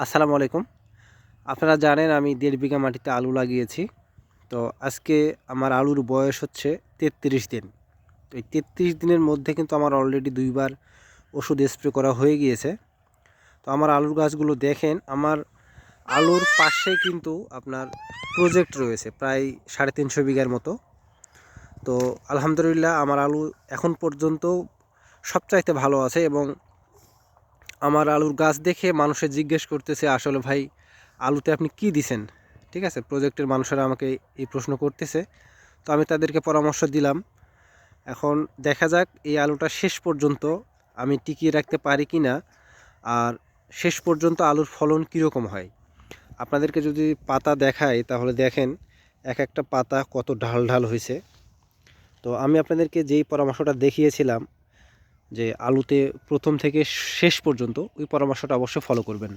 আসসালামু আলাইকুম। আপনারা জানেন আমি ১.৫ বিঘা মাটিতে আলু লাগিয়েছি। তো আজকে আমার আলুর বয়স হচ্ছে ৩৩ দিন। তো এই ৩৩ দিনের মধ্যে কিন্তু আমার অলরেডি ২ বার ওষুধ স্প্রে করা হয়ে গিয়েছে। তো আমার আলুর গাছগুলো দেখেন, আমার আলুর পাশে কিন্তু আপনার প্রজেক্ট রয়েছে প্রায় ৩৫০ বিঘার মতো। তো আলহামদুলিল্লাহ আমার আলু এখন পর্যন্ত সবচাইতে ভালো আছে এবং আমার আলুর গাছ দেখে মানুষে জিজ্ঞেস করতেছে, আসলে ভাই আলুতে আপনি কি দিছেন? ঠিক আছে, প্রজেক্টের মানুষেরা আমাকে এই প্রশ্ন করতেছে। তো আমি তাদেরকে পরামর্শ দিলাম। এখন দেখা যাক এই আলুটা শেষ পর্যন্ত আমি টিকিয়ে রাখতে পারি কি না, আর শেষ পর্যন্ত আলুর ফলন কীরকম হয়। আপনাদেরকে যদি পাতা দেখাই তাহলে দেখেন এক একটা পাতা কত ঢাল ঢাল হয়েছে। তো আমি আপনাদেরকে যেই পরামর্শটা দেখিয়েছিলাম যে আলুতে প্রথম থেকে শেষ পর্যন্ত, ওই পরামর্শটা অবশ্যই ফলো করবেন।